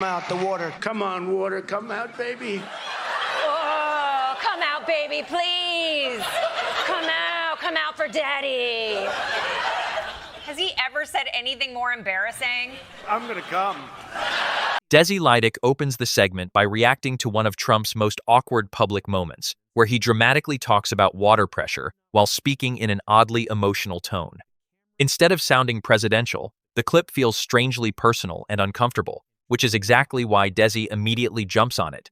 out the water. Come on, water, come out, baby. Oh, come out, baby, please. Come out for daddy. Has he ever said anything more embarrassing? I'm gonna come. Desi Lydic opens the segment by reacting to one of Trump's most awkward public moments, where he dramatically talks about water pressure while speaking in an oddly emotional tone. Instead of sounding presidential, the clip feels strangely personal and uncomfortable, which is exactly why Desi immediately jumps on it.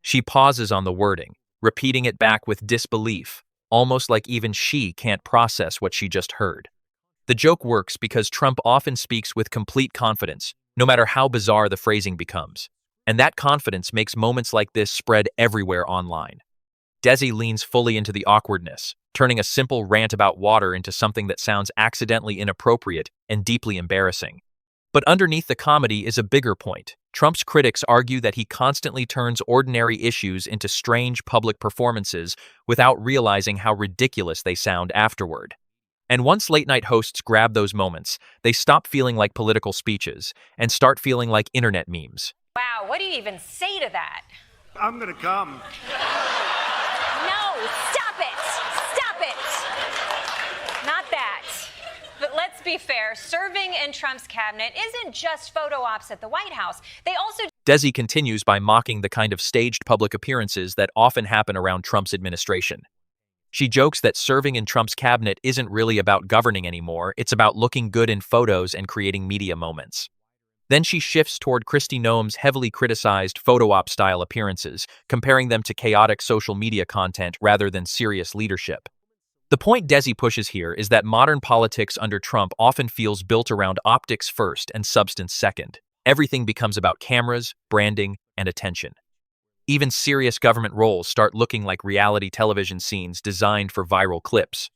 She pauses on the wording, repeating it back with disbelief, almost like even she can't process what she just heard. The joke works because Trump often speaks with complete confidence, no matter how bizarre the phrasing becomes. And that confidence makes moments like this spread everywhere online. Desi leans fully into the awkwardness, turning a simple rant about water into something that sounds accidentally inappropriate and deeply embarrassing. But underneath the comedy is a bigger point. Trump's critics argue that he constantly turns ordinary issues into strange public performances without realizing how ridiculous they sound afterward. And once late-night hosts grab those moments, they stop feeling like political speeches and start feeling like internet memes. Wow, what do you even say to that? I'm gonna come. No, stop it! Stop it! Not that. But let's be fair, serving in Trump's cabinet isn't just photo ops at the White House. They also... Desi continues by mocking the kind of staged public appearances that often happen around Trump's administration. She jokes that serving in Trump's cabinet isn't really about governing anymore, it's about looking good in photos and creating media moments. Then she shifts toward Kristi Noem's heavily criticized photo op-style appearances, comparing them to chaotic social media content rather than serious leadership. The point Desi pushes here is that modern politics under Trump often feels built around optics first and substance second. Everything becomes about cameras, branding, and attention. Even serious government roles start looking like reality television scenes designed for viral clips.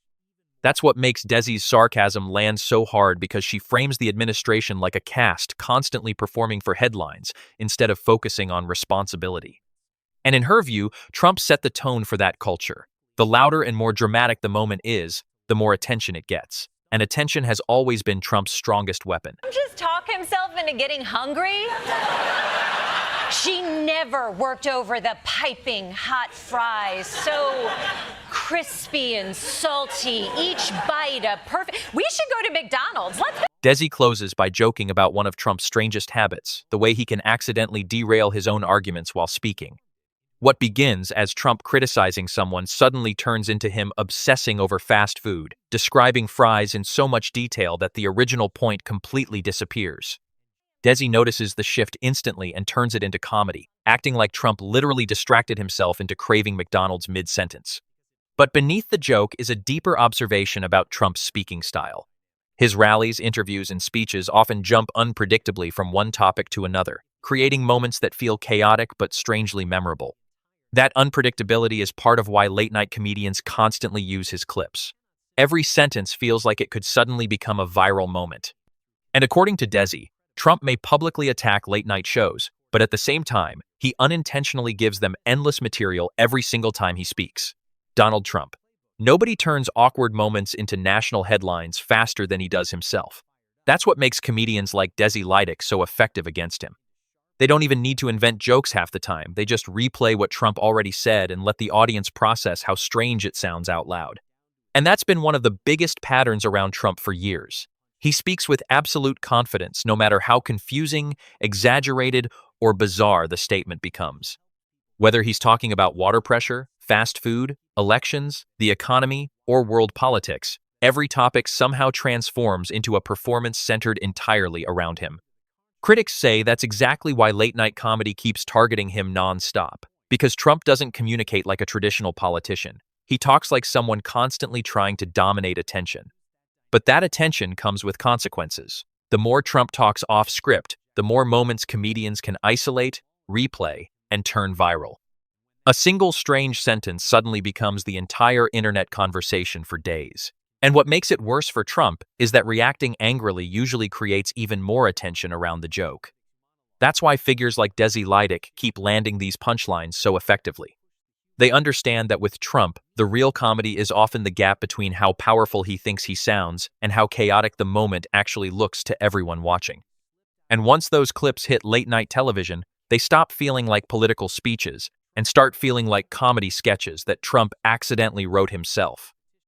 That's what makes Desi's sarcasm land so hard, because she frames the administration like a cast constantly performing for headlines instead of focusing on responsibility. And in her view, Trump set the tone for that culture. The louder and more dramatic the moment is, the more attention it gets. And attention has always been Trump's strongest weapon. just talk himself into getting hungry? She never worked over the piping hot fries, so crispy and salty, each bite a perfect... We should go to McDonald's. Let's go. Desi closes by joking about one of Trump's strangest habits, the way he can accidentally derail his own arguments while speaking. What begins as Trump criticizing someone suddenly turns into him obsessing over fast food, describing fries in so much detail that the original point completely disappears. Desi notices the shift instantly and turns it into comedy, acting like Trump literally distracted himself into craving McDonald's mid-sentence. But beneath the joke is a deeper observation about Trump's speaking style. His rallies, interviews, and speeches often jump unpredictably from one topic to another, creating moments that feel chaotic but strangely memorable. That unpredictability is part of why late-night comedians constantly use his clips. Every sentence feels like it could suddenly become a viral moment. And according to Desi, Trump may publicly attack late-night shows, but at the same time, he unintentionally gives them endless material every single time he speaks. Donald Trump. Nobody turns awkward moments into national headlines faster than he does himself. That's what makes comedians like Desi Lydic so effective against him. They don't even need to invent jokes half the time. They just replay what Trump already said and let the audience process how strange it sounds out loud. And that's been one of the biggest patterns around Trump for years. He speaks with absolute confidence, no matter how confusing, exaggerated, or bizarre the statement becomes. Whether he's talking about water pressure, fast food, elections, the economy, or world politics, every topic somehow transforms into a performance centered entirely around him. Critics say that's exactly why late-night comedy keeps targeting him non-stop, because Trump doesn't communicate like a traditional politician. He talks like someone constantly trying to dominate attention. But that attention comes with consequences. The more Trump talks off-script, the more moments comedians can isolate, replay, and turn viral. A single strange sentence suddenly becomes the entire internet conversation for days. And what makes it worse for Trump is that reacting angrily usually creates even more attention around the joke. That's why figures like Desi Lydic keep landing these punchlines so effectively. They understand that with Trump, the real comedy is often the gap between how powerful he thinks he sounds and how chaotic the moment actually looks to everyone watching. And once those clips hit late-night television, they stop feeling like political speeches and start feeling like comedy sketches that Trump accidentally wrote himself.